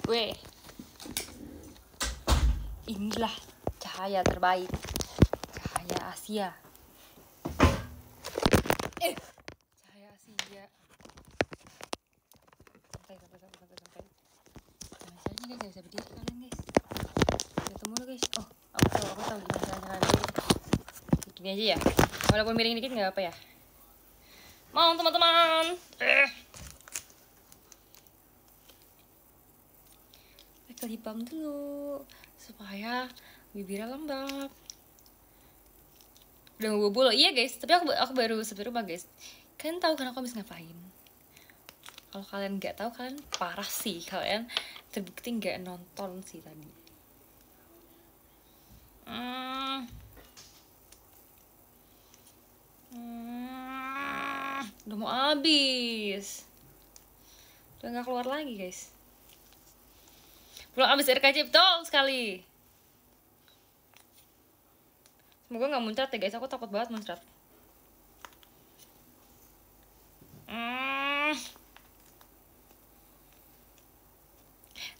gue. Inilah cahaya terbaik, cahaya Asia. Cahaya Asia. Santai. Caranya guys, bisa berdiri kalian guys. Ketemu lo guys. Oh, aku tahu gimana caranya berdiri. Gini aja ya. Walaupun miring dikit nggak apa ya. Mau teman-teman. Pakai lip balm dulu supaya bibirnya lembab. Udah bobo loh. Iya guys, tapi aku baru sampai rumah guys. Kalian tahu kan aku habis ngapain? Kalau kalian nggak tahu, kalian parah sih. Kalian terbukti nggak nonton sih tadi. Udah mau habis. Udah nggak keluar lagi guys. Belum habis RKC, betul sekali. Semoga nggak muncrat ya guys. Aku takut banget muncrat.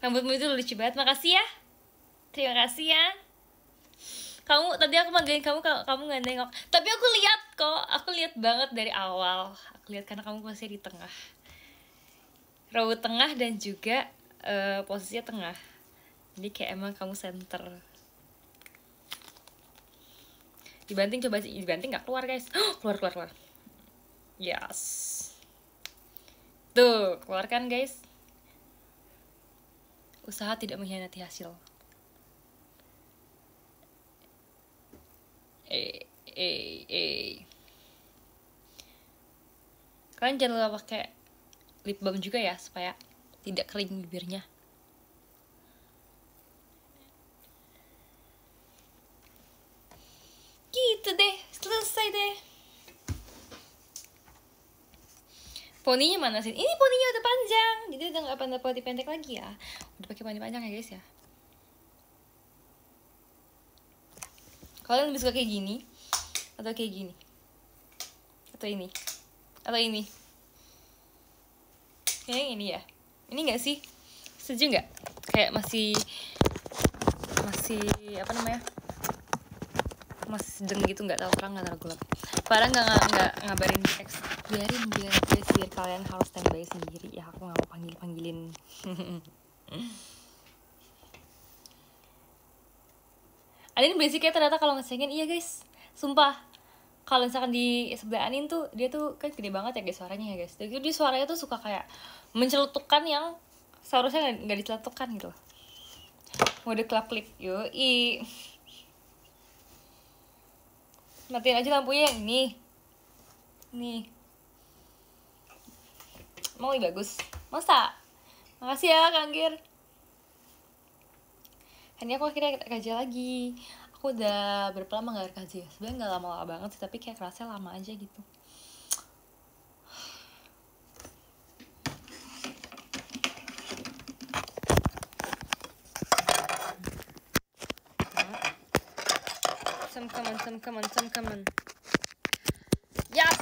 Rambutmu itu lucu banget, makasih ya. Terima kasih ya. Kamu tadi aku manggilin kamu nggak nengok. Tapi aku lihat kok, aku lihat banget dari awal. Aku lihat karena kamu posisi di tengah, row tengah dan juga posisinya tengah. Jadi kayak emang kamu center. Dibanting, coba sih dibanting nggak keluar guys. Keluar. Yes. Tuh keluarkan guys. Usaha tidak mengkhianati hasil. Kalian jangan lupa pakai lip balm juga ya supaya tidak kering bibirnya. Gitu deh, selesai deh. Poninya mana sih? Ini poninya udah panjang, jadi udah nggak poni pendek lagi ya. Udah pakai poni panjang ya guys ya. Kalian lebih suka kayak gini atau kayak gini? Atau ini? Atau ini? Kayaknya ini ya. Ini nggak sih? Setuju nggak? Kayak masih apa namanya? Masih sedeng gitu, nggak tahu terang nggak tahu gelap. Parah nggak ngabarin X. Biarin biar kalian harus standby sendiri ya. Aku nggak mau panggilin. Anin basicnya ternyata kalau ngesengin, iya guys, sumpah. Kalau misalkan di sebelah Anin tuh, dia tuh kan gede banget ya guys suaranya ya guys. Jadi dia suaranya tuh suka kayak menceletukan yang seharusnya nggak diceletukan gitu. Mode klip yoi. Matiin aja lampunya yang ini. Nih. Mau lebih bagus. Masa? Makasih ya Kang Gir. Ini aku akhirnya kerja lagi. Aku udah berapa lama gak kerja? Sebenarnya gak lama-lama banget sih, tapi kayak kerasa lama aja gitu. Some comment. Yes!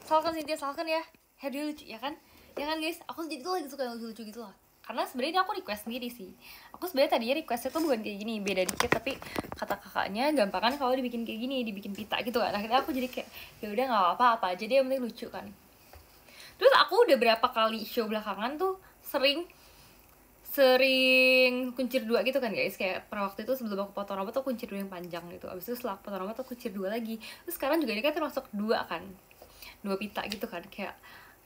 Salkan Cynthia, salkan ya. Dia lucu ya kan? Ya kan guys, aku jadi tuh lagi suka yang lucu-lucu gitu lah. Karena sebenarnya aku request sendiri sih. Aku sebenarnya tadinya requestnya tuh bukan kayak gini, beda dikit, tapi kata kakaknya gampang kan kalau dibikin kayak gini, dibikin pita gitu kan. Akhirnya aku jadi kayak ya udah nggak apa-apa aja deh, yang penting lucu kan. Terus aku udah berapa kali show belakangan tuh sering kuncir dua gitu kan guys. Kayak per waktu itu sebelum aku potong rambut tuh kuncir dua yang panjang gitu. Abis itu setelah potong rambut tuh kuncir dua lagi. Terus sekarang juga ini kan termasuk dua kan, dua pita gitu kan. Kayak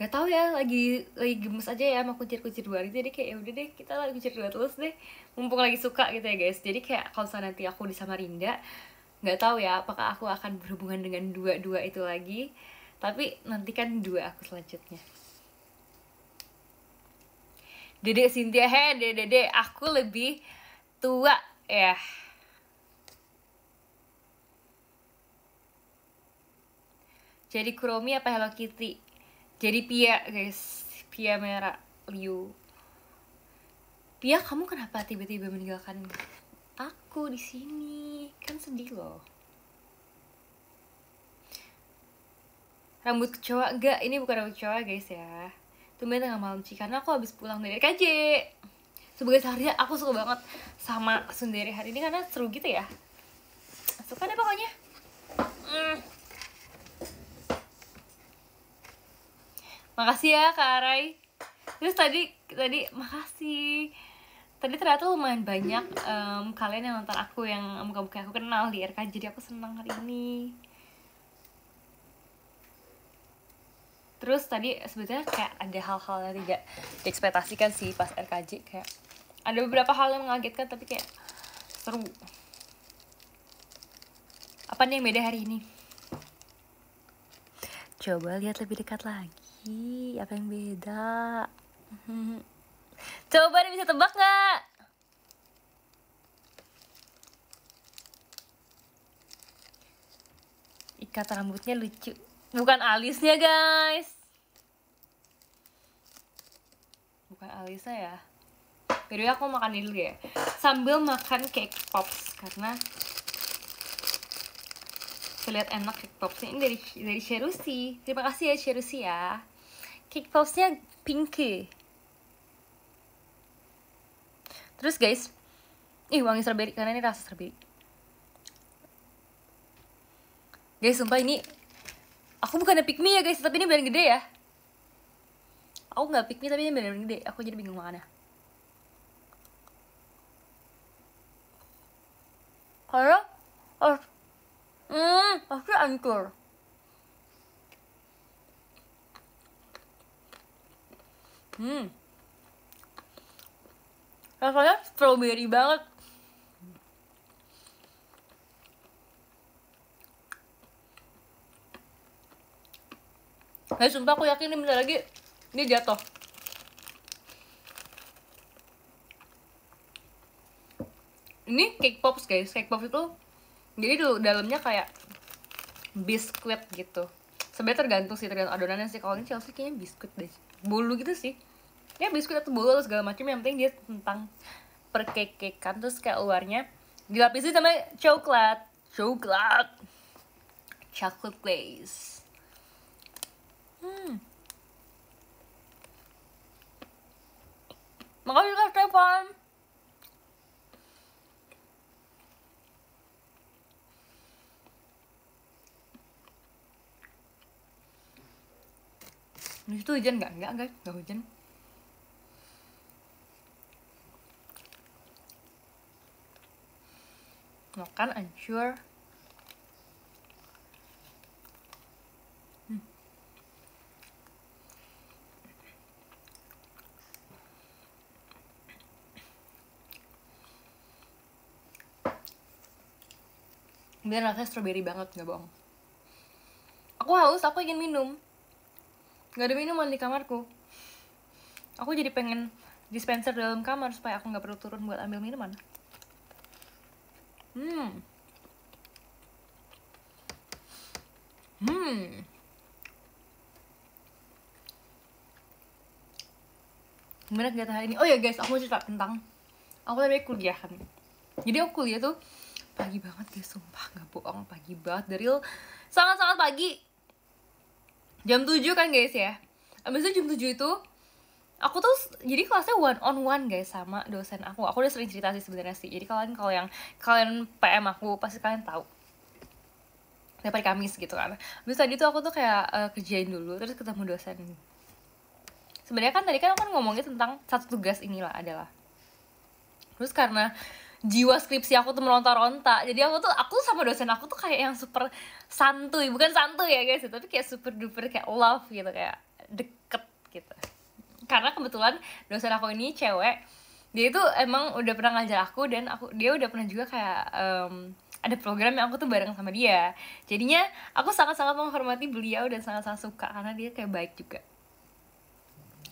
nggak tahu ya, lagi gemes aja ya sama kuncir dua gitu. Jadi kayak ya udah deh, kita lagi kuncir dua terus deh, mumpung lagi suka gitu ya guys. Jadi kayak kalau misalnya nanti aku di Samarinda, nggak tahu ya apakah aku akan berhubungan dengan dua itu lagi. Tapi nantikan dua aku selanjutnya. Dedek Cynthia, dedek aku lebih tua ya. Jadi Kuromi apa Hello Kitty? Jadi Pia guys, Pia merah Liu. Pia, kamu kenapa tiba-tiba meninggalkan aku di sini? Kan sedih loh. Rambut kecoa? Enggak, ini bukan rambut kecoa guys ya. tumben tengah malam Ci, karena aku habis pulang dari RKJ. Sebagai Sahria, aku suka banget sama Sundere hari ini karena seru gitu ya. Suka deh pokoknya. Makasih ya Kak Arai. Terus tadi makasih. Tadi ternyata lumayan banyak kalian yang nonton aku yang muka-muka aku kenal di RK, jadi aku senang hari ini. Terus tadi sebetulnya kayak ada hal-hal yang tidak diekspektasikan sih pas RKJ, kayak ada beberapa hal yang mengagetkan tapi kayak seru. Apa nih yang beda hari ini? Coba lihat lebih dekat lagi, apa yang beda? Coba deh, bisa tebak nggak? Ikat rambutnya lucu. Bukan alisnya guys. Bukan alisnya ya. Jadi aku makan dulu ya. Sambil makan cake pops karena terlihat enak cake popsnya. Ini dari Cherusi. Terima kasih ya Cherusi ya. Cake popsnya pinky. Terus guys, wangi strawberry karena ini rasa strawberry. Guys, sumpah ini aku bukannya pick me ya guys, tapi ini beneran gede ya. Aku nggak pick me tapi ini beneran gede. Aku jadi bingung makannya. Karena pasti hancur. Rasanya strawberry banget. Guys, sumpah aku yakin ini bentar lagi ini jatuh. Ini cake pops guys. Cake pops itu jadi tuh dalamnya kayak biskuit gitu. Sebenarnya tergantung adonannya sih. Kalau ini Chelsea kayaknya biskuit deh, bolu gitu sih. Ya biskuit atau bolu atau segala macam, yang penting dia tentang perkekekan. Terus kayak luarnya dilapisi sama coklat chocolate glaze. Makasih Kak Stefan. Di situ hujan nggak? Enggak guys, nggak hujan. Makan hancur. Biar rasanya strawberry banget, nggak bohong. Aku haus, aku ingin minum. Nggak ada minuman di kamarku. Aku jadi pengen dispenser dalam kamar supaya aku nggak perlu turun buat ambil minuman. Gimana kegiatan hari ini? Oh ya guys, aku mau cerita tentang aku tadi kuliah kan. Jadi aku kuliah tuh pagi banget guys, sumpah nggak bohong, pagi banget, dari sangat-sangat pagi. Jam 7 kan guys ya. Abis itu jam 7 itu aku tuh jadi kelasnya one on one guys sama dosen aku. Aku udah sering cerita sih sebenarnya sih. Jadi kalau yang kalian PM aku pasti kalian tahu. Tiap hari Kamis gitu kan. Abis tadi tuh aku tuh kayak kerjain dulu terus ketemu dosen. Sebenarnya kan tadi kan aku ngomongin tentang satu tugas inilah adalah. Terus karena jiwa skripsi aku tuh meronta-ronta, jadi aku sama dosen aku tuh kayak yang super santuy, bukan santuy ya guys, tapi kayak super duper kayak love gitu, kayak deket gitu. Karena kebetulan dosen aku ini cewek, dia itu emang udah pernah ngajar aku dan dia udah pernah juga kayak ada program yang aku tuh bareng sama dia. Jadinya aku sangat-sangat menghormati beliau dan sangat-sangat suka karena dia kayak baik juga.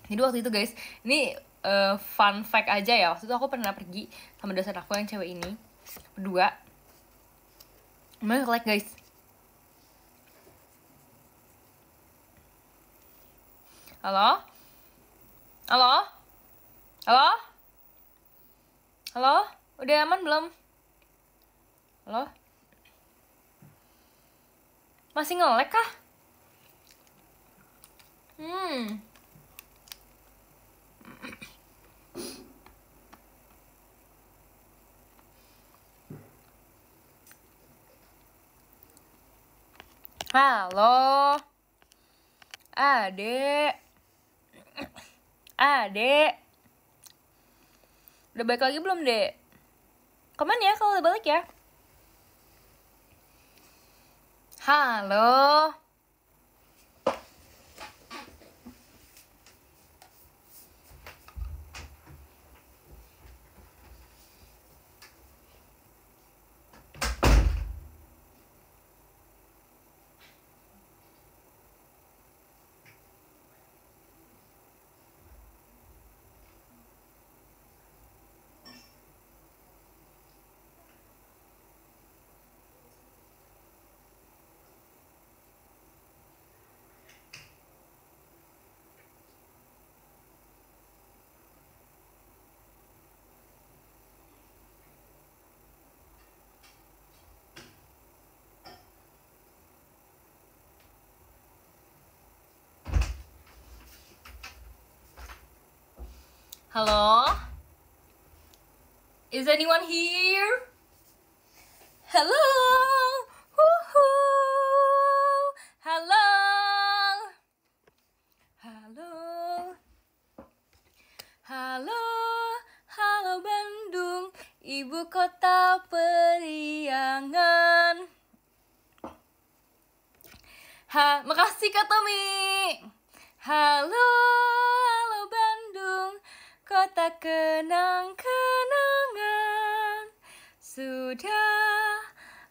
Jadi waktu itu guys, ini fun fact aja ya, waktu itu aku pernah pergi sama dosen aku yang cewek ini berdua. Gimana like guys? Halo? Halo? Halo? Halo? Udah aman belum? Halo? Masih nge-lag kah? Halo, adek, adek, udah balik lagi belum dek? Kemana ya kalau udah balik ya? Halo. Halo? Is anyone here? Hello? Woohoo! Halo? Halo? Halo? Halo Bandung, ibu kota periangan. Makasih Kak Tommy. Halo, halo Bandung, kota kenang-kenangan. Sudah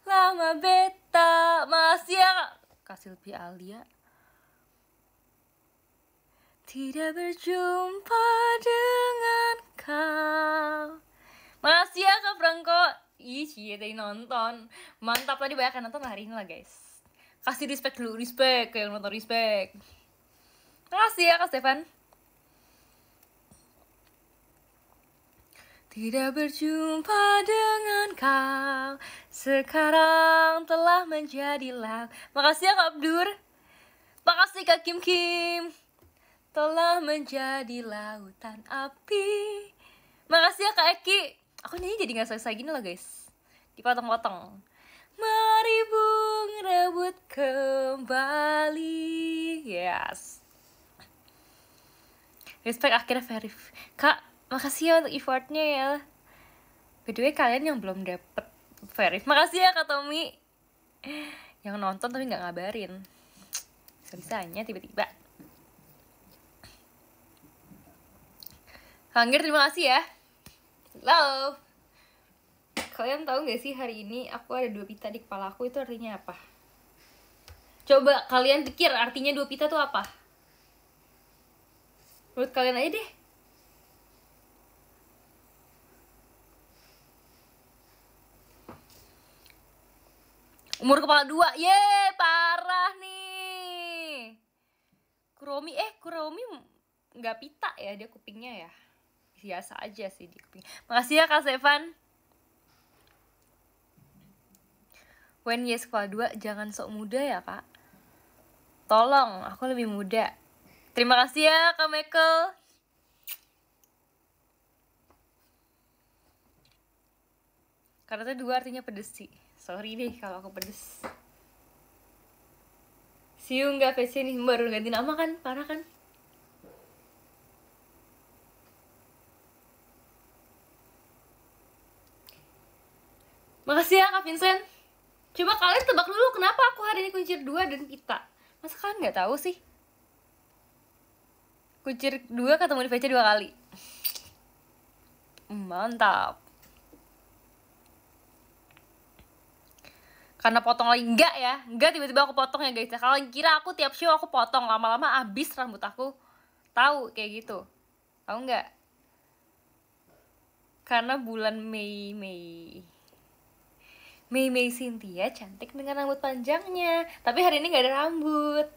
lama beta. Makasih ya Kak Silvi Alia. Tidak berjumpa dengan kau. Makasih ya Kak Franco. Ih, cie tadi nonton. Mantap, tadi banyak yang nonton hari ini lah guys. Kasih respect dulu, respect kayak nonton, respect. Makasih ya Kak Stefan. Tidak berjumpa dengan kau, sekarang telah menjadi laut. Makasih ya Kak Abdur. Makasih Kak Kim Kim, telah menjadi lautan api. Makasih ya Kak Eki. Aku nyanyi jadi gak selesai gini loh guys, dipotong-potong. Mari bung rebut kembali. Yes. Respect akhirnya verif. Kak, makasih ya untuk effortnya ya. By the way, kalian yang belum dapet verif, makasih ya Kak Tommy. Yang nonton tapi gak ngabarin. Bisa-bisanya tiba-tiba. Kanggir, terima kasih ya. Love. Kalian tahu gak sih hari ini aku ada 2 pita di kepala aku, itu artinya apa? Coba kalian pikir artinya 2 pita tuh apa? Menurut kalian aja deh. Umur kepala 2, yeay parah nih. Kuromi nggak pita ya, dia kupingnya ya biasa aja sih di kuping. Makasih ya Kak Sevan. When yes kepala 2, jangan sok muda ya Kak. Tolong, aku lebih muda. Terima kasih ya Kak Michael. Karena itu 2 artinya pedes sih. Sorry deh kalau aku pedes. Siu nggak fashion nih, baru ganti nama kan, parah kan? Makasih ya Kak Vincent. Coba kalian tebak dulu kenapa aku hari ini kuncir 2 dan pita. Masa kalian nggak tahu sih? Kuncir 2 ketemu di VC 2 kali. Mantap. Karena potong lagi, enggak ya. Enggak tiba-tiba aku potong ya guys. Kalau kira aku tiap show aku potong, lama-lama abis rambut aku. Tahu kayak gitu. Tahu nggak? Karena bulan Mei Cynthia cantik dengan rambut panjangnya. Tapi hari ini gak ada rambut.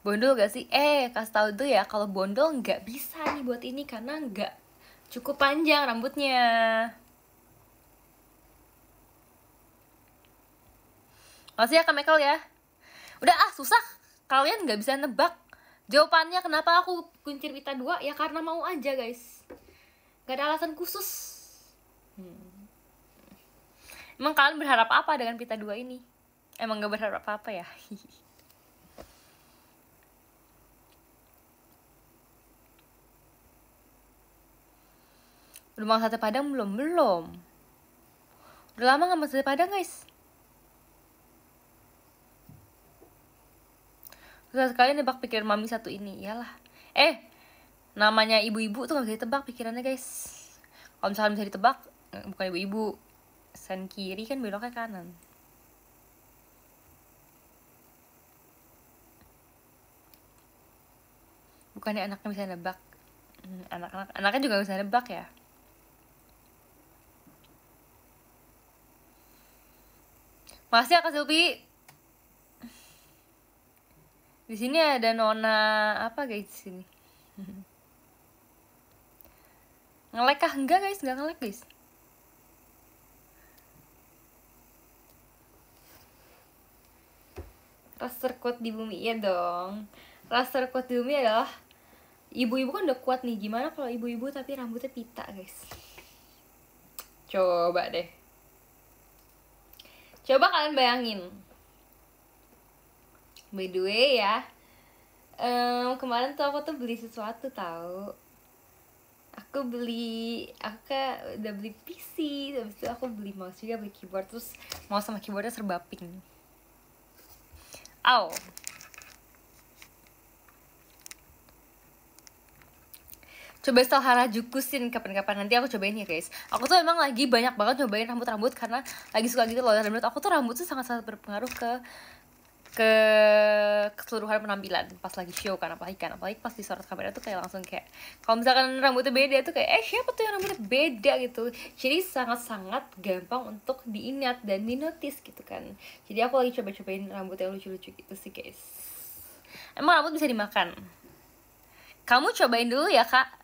Bondol gak sih? Kasih tau tuh ya, kalau bondol gak bisa nih buat ini karena gak cukup panjang rambutnya. Makasih ya Kak Michael ya. Udah susah. Kalian gak bisa nebak jawabannya kenapa aku kuncir pita 2, ya karena mau aja guys. Gak ada alasan khusus. Emang kalian berharap apa dengan pita 2 ini? Emang gak berharap apa-apa ya? Udah makan sate padang belum? Belum. Udah lama gak makan sate padang guys. Susah sekali nebak pikiran mami satu ini. Iyalah. Namanya ibu-ibu tuh gak bisa ditebak pikirannya guys. Kalau misalnya bisa ditebak, bukan ibu-ibu, sen kiri kan beloknya kanan. Bukannya anaknya bisa nebak. Anaknya juga bisa nebak ya. Makasih ya Kak Silvi. Di sini ada Nona apa guys di sini? Nge-lag kah? Enggak guys, enggak nge-lag guys. Ras terkuat di bumi, iya dong. Ras terkuat di bumi adalah ibu-ibu kan udah kuat nih. Gimana kalau ibu-ibu tapi rambutnya pita guys? Coba deh. Coba kalian bayangin. By the way ya, kemarin tuh aku tuh beli sesuatu tahu. Aku udah beli PC, habis itu aku beli mouse juga, beli keyboard, terus mouse sama keyboardnya serba pink. Aw. Coba style Harajukusin kapan-kapan, nanti aku cobain ya guys. Aku tuh emang lagi banyak banget cobain rambut karena lagi suka gitu loh. Dan menurut aku tuh rambut tuh sangat-sangat berpengaruh ke keseluruhan penampilan pas lagi show kan, apalagi pas disorot kamera tuh kayak langsung kayak kalau misalkan rambutnya beda tuh kayak siapa tuh yang rambutnya beda gitu. Jadi sangat-sangat gampang untuk diingat dan dinotis gitu kan. Jadi aku lagi coba-cobain rambut yang lucu-lucu gitu sih guys. Emang rambut bisa dimakan? Kamu cobain dulu ya kak.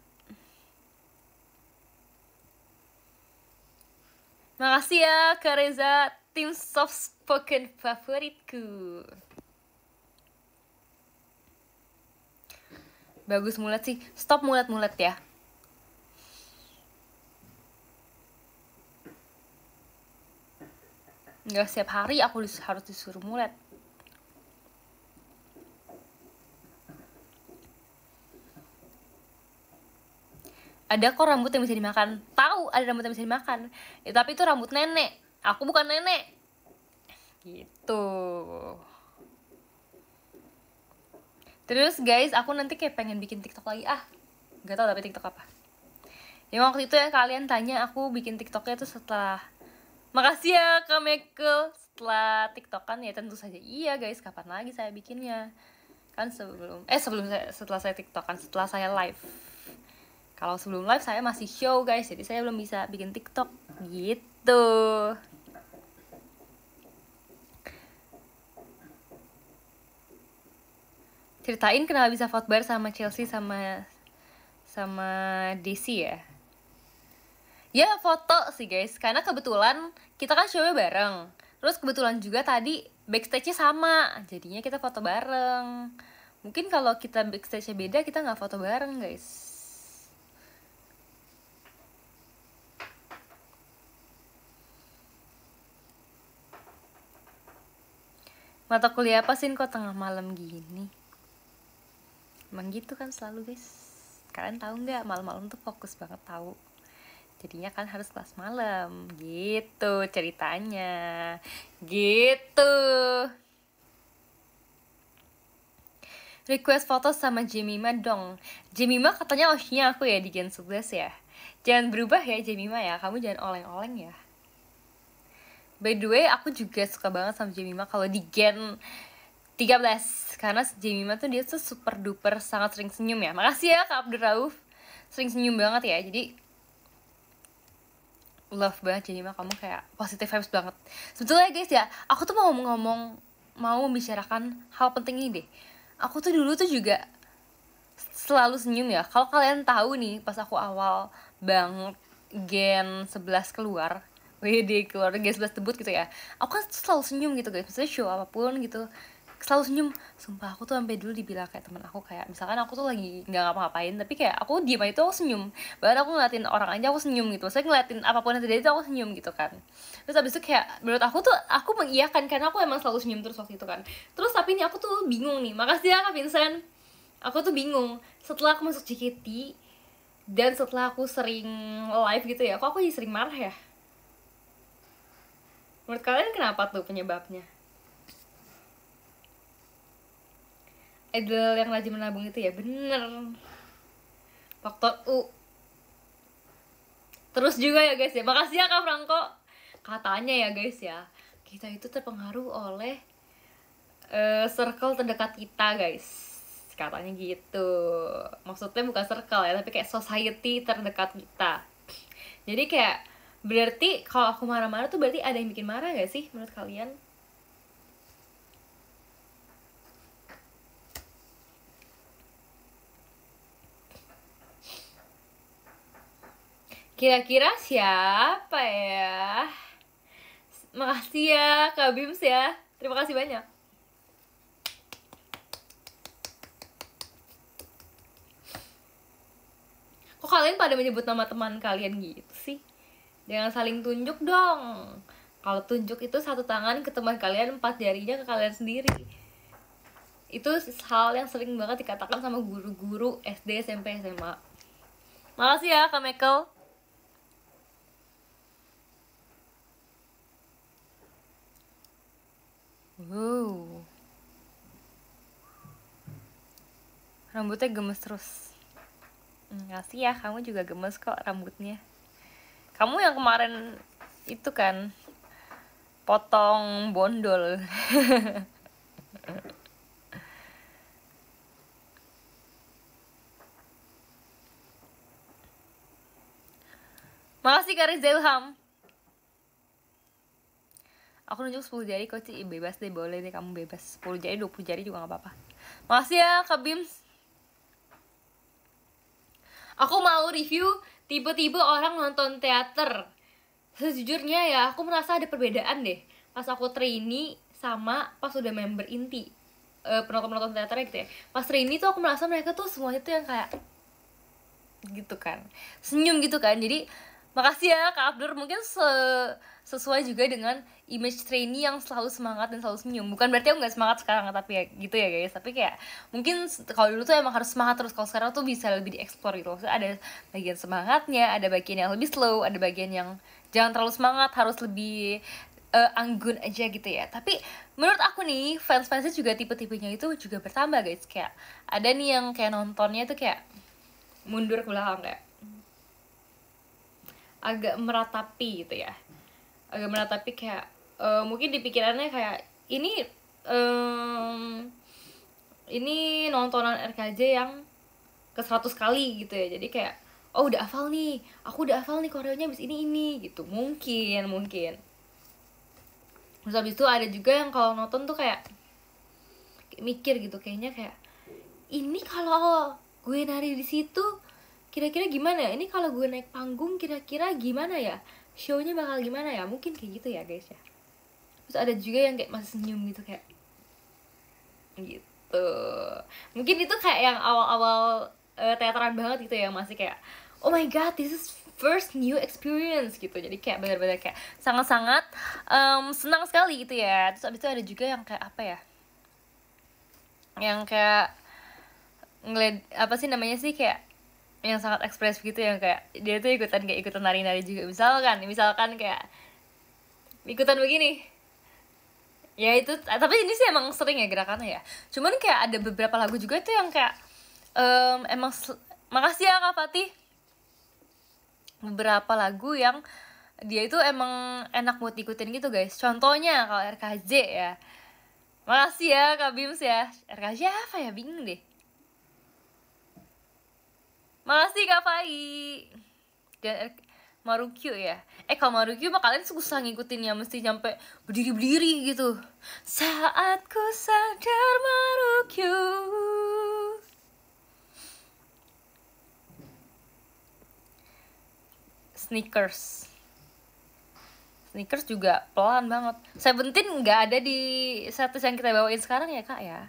Makasih ya Kak Reza, tim soft spoken favoritku. Bagus mulet sih, stop mulet-mulet ya. Nggak setiap hari aku harus disuruh mulet. Ada kok rambut yang bisa dimakan. Tahu ada rambut yang bisa dimakan. Ya, tapi itu rambut nenek. Aku bukan nenek. Gitu. Terus guys, aku nanti kayak pengen bikin TikTok lagi. Gak tau tapi TikTok apa. Yang waktu itu yang kalian tanya aku bikin TikToknya tuh setelah. Makasih ya Kak Michael. Setelah TikTokan ya tentu saja iya guys. Kapan lagi saya bikinnya? Kan setelah saya TikTokan, setelah saya live. Kalau sebelum live saya masih show guys, jadi saya belum bisa bikin TikTok gitu. Ceritain kenapa bisa vote bar sama Chelsea sama Desi ya. Ya foto sih guys, karena kebetulan kita kan show-nya bareng. Terus kebetulan juga tadi backstage-nya sama, jadinya kita foto bareng. Mungkin kalau kita backstage-nya beda, kita nggak foto bareng guys. Mata kuliah apa sih kok tengah malam gini? Emang gitu kan selalu guys. Kalian tahu nggak malam-malam tuh fokus banget tahu. Jadinya kan harus kelas malam gitu ceritanya. Gitu. Request foto sama Jemima dong. Jemima katanya osnya aku ya di Gen 11 ya. Jangan berubah ya Jemima ya. Kamu jangan oleng-oleng ya. By the way, aku juga suka banget sama Jemima kalau di Gen 13. Karena Jemima tuh dia tuh super duper sangat sering senyum ya. Makasih ya Kak Abdur Rauf. Sering senyum banget ya. Jadi love banget Jemima, kamu kayak positive vibes banget. Sebetulnya guys ya, aku tuh mau membicarakan hal penting ini deh. Aku tuh dulu tuh juga selalu senyum ya. Kalau kalian tahu nih, pas aku awal banget Gen 11 keluar, WD keluar Gen 11 debut gitu ya, aku kan selalu senyum gitu guys. Maksudnya show apapun gitu, selalu senyum. Sumpah aku tuh sampai dulu dibilang kayak temen aku, kayak misalkan aku tuh lagi nggak ngapa-ngapain tapi kayak aku diem aja tuh aku senyum, bahkan aku ngeliatin orang aja aku senyum gitu, saya ngeliatin apapun yang terjadi tuh aku senyum gitu kan. Terus abis itu kayak menurut aku tuh aku mengiyakan karena aku emang selalu senyum terus waktu itu kan. Terus tapi ini aku tuh bingung nih, makasih ya Kak Vincent, aku tuh bingung setelah aku masuk JKT dan setelah aku sering live gitu ya, kok aku jadi sering marah ya? Menurut kalian kenapa tuh penyebabnya? Idol yang rajin menabung itu ya, bener, faktor U. Terus juga ya guys ya, makasih ya Kak Franco. Katanya ya guys ya, kita itu terpengaruh oleh circle terdekat kita guys, katanya gitu. Maksudnya bukan circle ya, tapi kayak society terdekat kita. Jadi kayak berarti kalau aku marah-marah tuh berarti ada yang bikin marah gak sih menurut kalian? Kira-kira siapa ya? Makasih ya Kak Bims ya, terima kasih banyak. Kok kalian pada menyebut nama teman kalian gitu sih? Jangan saling tunjuk dong. Kalau tunjuk itu satu tangan ke teman kalian, 4 jarinya ke kalian sendiri. Itu hal yang sering banget dikatakan sama guru-guru SD, SMP, SMA. Makasih ya Kak Michael. Wow, rambutnya gemes terus. Makasih ya, kamu juga gemes kok rambutnya. Kamu yang kemarin itu kan potong bondol. Makasih Kak Riza Ilham. Aku nunjuk 10 jari kok sih, bebas deh, boleh deh kamu bebas. 10 jari, 20 jari juga gak apa-apa. Makasih ya Kak Bims. Aku mau review tipe-tipe orang nonton teater. Sejujurnya ya, aku merasa ada perbedaan deh pas aku trainee sama pas udah member inti, penonton-penonton teaternya gitu ya. Pas trainee tuh aku merasa mereka tuh semuanya tuh yang kayak gitu kan, senyum gitu kan. Jadi makasih ya Kak Abdur, mungkin sesuai juga dengan image trainee yang selalu semangat dan selalu senyum. Bukan berarti aku nggak semangat sekarang, tapi ya gitu ya guys. Tapi kayak mungkin kalau dulu tuh emang harus semangat terus, kalau sekarang tuh bisa lebih dieksplor gitu. Maksudnya ada bagian semangatnya, ada bagian yang lebih slow, ada bagian yang jangan terlalu semangat, harus lebih anggun aja gitu ya. Tapi menurut aku nih, fans-fansnya juga tipe-tipenya itu juga bertambah guys. Kayak ada nih yang kayak nontonnya tuh kayak mundur ke belakang, kayak agak meratapi gitu ya, agak meratapi kayak mungkin di pikirannya kayak ini nontonan RKJ yang ke 100 kali gitu ya. Jadi kayak oh udah hafal nih, aku udah hafal nih koreonya abis ini gitu, mungkin. Terus abis itu ada juga yang kalau nonton tuh kayak mikir gitu, kayaknya kayak ini kalau gue nari di situ kira-kira gimana ya, ini kalau gue naik panggung kira-kira gimana ya, show-nya bakal gimana ya, mungkin kayak gitu ya guys ya. Terus ada juga yang kayak masih senyum gitu kayak gitu. Mungkin itu kayak yang awal-awal teateran banget gitu ya, masih kayak oh my god this is first new experience gitu. Jadi kayak benar-benar kayak sangat-sangat senang sekali gitu ya. Terus abis itu ada juga yang kayak apa ya, yang kayak ngeliat apa sih namanya sih, kayak yang sangat ekspresif gitu, yang kayak dia tuh ikutan nari-nari juga. Misalkan kayak ikutan begini ya itu. Tapi ini sih emang sering ya gerakannya ya. Cuman kayak ada beberapa lagu juga tuh yang kayak makasih ya Kak Fatih, beberapa lagu yang dia itu emang enak buat ikutin gitu guys. Contohnya kalau RKJ ya, makasih ya Kak Bims ya. RKJ apa ya, bingung deh. Makasih Kak Fai. Dan Marukyu ya. Kalau Marukyu mah kalian susah ngikutinnya, mesti sampai berdiri-berdiri gitu. Saat ku sadar Marukyu. Sneakers. Sneakers juga pelan banget. Seventeen nggak ada di status yang kita bawain sekarang ya kak ya.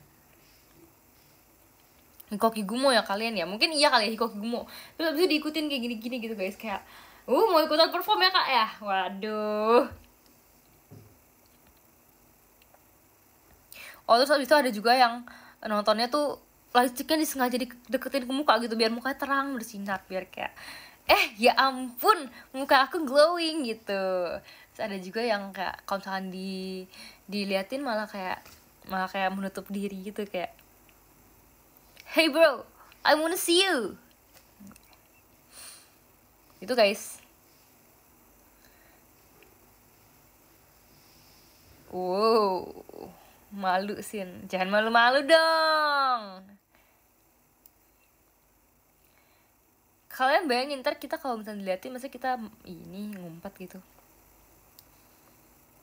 Hikoki Gumo ya kalian ya, mungkin iya kali ya Hikoki Gumo. Terus abis itu diikutin kayak gini-gini gitu guys, kayak mau ikutan perform ya kak ya. Waduh. Oh terus abis itu ada juga yang nontonnya tuh listriknya disengaja deketin ke muka gitu biar mukanya terang bersinar, biar kayak ya ampun muka aku glowing gitu. Terus ada juga yang kayak kalau misalkan diliatin malah kayak menutup diri gitu, kayak hey bro, I wanna see you. Itu guys. Wow, malu Sin, jangan malu-malu dong. Kalian bayangin ntar kita kalau misalnya diliatin, masa kita ini ngumpet gitu.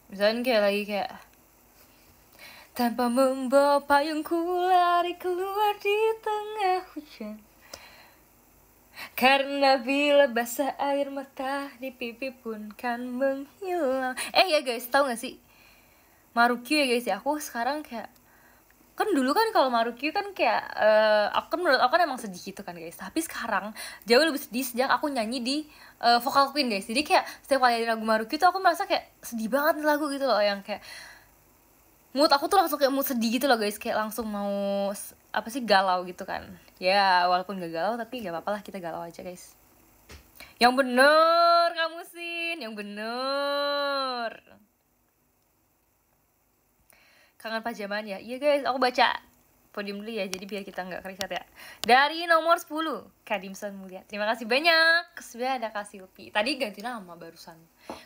Misalnya kayak lagi kayak tanpa membawa payungku lari keluar di tengah hujan, karena bila basah air mata di pipi pun kan menghilang. Ya guys, tahu gak sih Marukyu ya guys ya? Aku sekarang kayak, kan dulu kan kalau Marukyu kan kayak menurut aku kan emang sedih gitu kan guys. Tapi sekarang jauh lebih sedih sejak aku nyanyi di Vocal Queen guys. Jadi kayak setiap kali ada lagu Marukyu tuh aku merasa kayak sedih banget nih lagu gitu loh, yang kayak mood aku tuh langsung kayak mood sedih gitu loh guys, kayak langsung mau galau gitu kan. Ya walaupun gak galau tapi gak apa-apa lah, kita galau aja guys. Yang bener kamu Sin, yang bener. Kangen pajaman ya? Iya guys, aku baca podium dulu ya, jadi biar kita gak kerisat ya. Dari nomor 10, Kak Dimson Mulia, terima kasih banyak. Sudah ada Kak Silpi, tadi ganti nama barusan.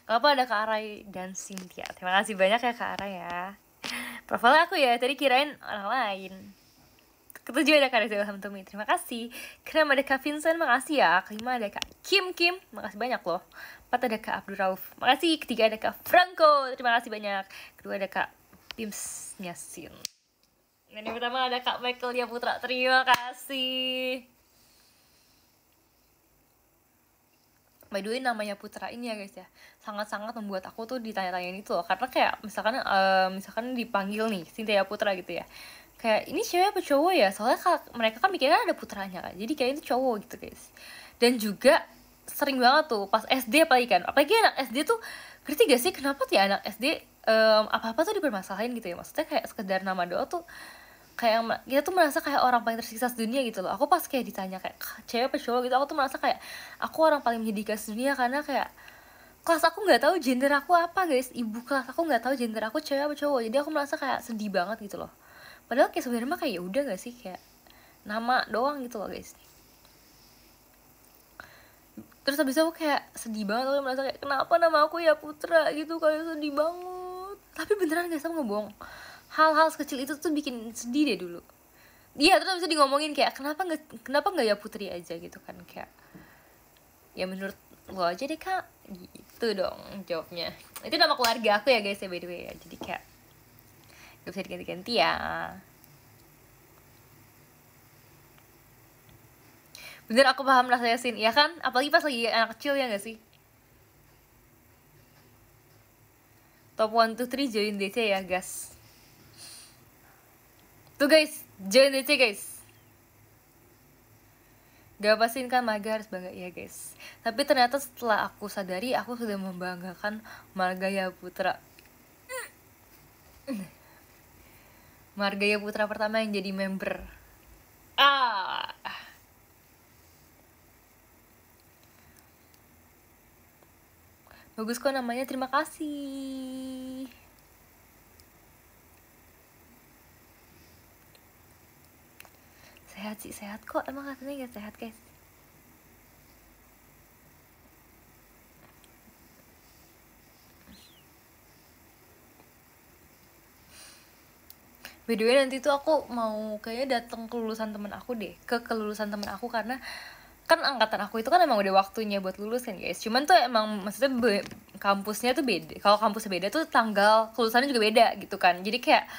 Kenapa ada Kak Arai dan Cynthia? Terima kasih banyak ya Kak Arai ya. Profil aku ya, tadi kirain orang lain. Ketujuh ada Kak Reza Ilham Tumi, terima kasih. Keenam ada Kak Vincent, makasih ya. Kelima ada Kak Kim, makasih banyak loh. Empat ada Kak Abdul Rauf, makasih. Ketiga ada Kak Franco, terima kasih banyak. Kedua ada Kak Pims Nyasin. Dan yang pertama ada Kak Michael ya Putra, terima kasih. By the way, namanya Putra ini ya guys ya, sangat-sangat membuat aku tuh ditanya-tanyain itu loh. Karena kayak misalkan dipanggil nih Cynthia Putra gitu ya, kayak ini cewek apa cowok ya, soalnya mereka kan mikirnya ada putranya kan, jadi kayak itu cowok gitu guys. Dan juga sering banget tuh pas SD apalagi anak SD tuh, ngerti gak sih kenapa tuh ya anak SD apa-apa tuh dipermasalahin gitu ya. Maksudnya kayak sekedar nama doa tuh kayak kita tuh merasa kayak orang paling tersiksa sedunia gitu loh. Aku pas kayak ditanya kayak cewek apa cowok gitu, aku tuh merasa kayak aku orang paling menyedihkan sedunia, karena kayak kelas aku nggak tahu gender aku apa guys, ibu kelas aku nggak tahu gender aku cewek apa cowok, jadi aku merasa kayak sedih banget gitu loh. Padahal kayak sebenarnya mah kayak ya udah gak sih, kayak nama doang gitu loh guys. Terus habis itu aku kayak sedih banget, aku merasa kayak kenapa nama aku ya Putra gitu, kayak sedih banget. Tapi beneran guys, aku ngebohong, hal-hal sekecil itu tuh bikin sedih deh dulu. Iya, terus bisa ngomongin kayak kenapa nggak ya Putri aja gitu kan, kayak ya menurut lo aja deh Kak, gitu dong jawabnya. Itu nama keluarga aku ya guys ya by the way ya, jadi kayak gak bisa diganti-ganti ya. Bener, aku paham rasanya Sin, ya kan, apalagi pas lagi anak kecil ya gak sih. Top 1, 2, 3 join DC ya guys. Tuh guys, join DC guys. Gak pasin kan Marga harus bangga ya guys. Tapi ternyata setelah aku sadari, aku sudah membanggakan Margaya Putra. Margaya Putra pertama yang jadi member. Bagus kok namanya, terima kasih. Sehat sih, sehat kok, emang katanya gak sehat guys. By the way, nanti tuh aku mau kayaknya datang ke kelulusan temen aku deh, karena kan angkatan aku itu kan emang udah waktunya buat lulus kan guys. Cuman tuh emang maksudnya kampusnya tuh beda. Kalau kampusnya beda tuh tanggal kelulusannya juga beda gitu kan. Jadi kayak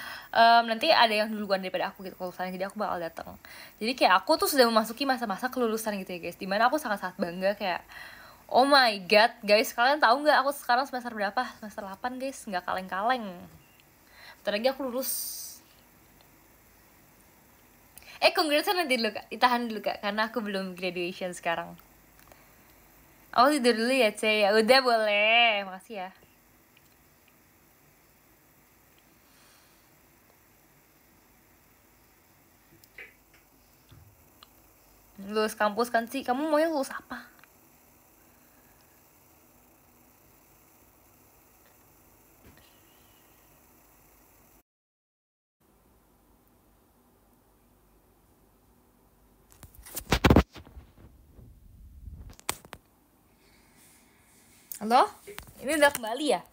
nanti ada yang duluan daripada aku gitu kelulusannya, jadi aku bakal datang. Jadi kayak aku tuh sudah memasuki masa-masa kelulusan gitu ya guys, dimana aku sangat-sangat bangga kayak Oh my god, guys, kalian tahu nggak aku sekarang semester berapa? Semester 8, guys, nggak kaleng-kaleng. Bentar lagi aku lulus. Congrats nanti dulu kak, ditahan dulu kak, karena aku belum graduation sekarang. Aku tidur dulu ya, Ce. Ya udah boleh, makasih ya. Lulus kampus kan sih, kamu maunya lulus apa? Halo? Ini udah kembali ya?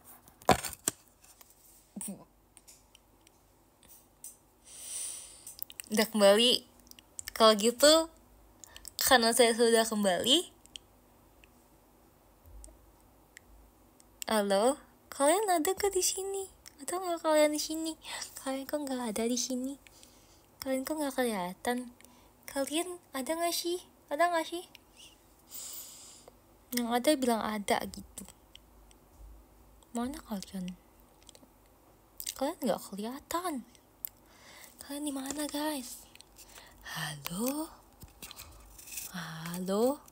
Udah kembali. Kalau gitu, karena saya sudah kembali. Halo? Kalian ada gak di sini? Atau nggak kalian di sini? Kalian kok nggak ada di sini? Kalian kok nggak kelihatan? Kalian ada nggak sih? Ada nggak sih? Yang ada bilang ada gitu. Mana kalian? Kalian nggak kelihatan. Kalian di mana, guys? Halo? Halo?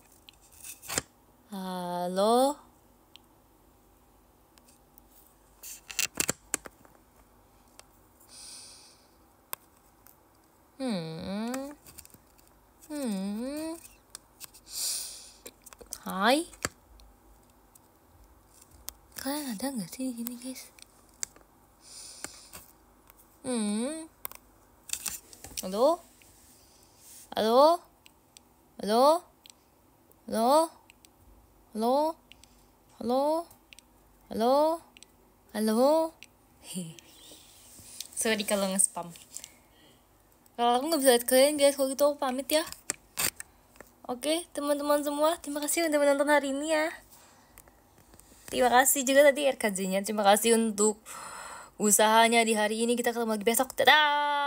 Halo? Hai? Kalian ada nggak sih di sini, guys? Halo? Halo? Halo? Halo? Halo? Halo? Halo? Halo? Sorry kalau nge-spam. Kalau aku nggak bisa lihat kalian, guys, kalau gitu aku pamit ya. Oke, teman-teman semua, terima kasih udah menonton hari ini ya. Terima kasih juga tadi RKJ-nya. Terima kasih untuk usahanya di hari ini. Kita ketemu lagi besok. Dadah!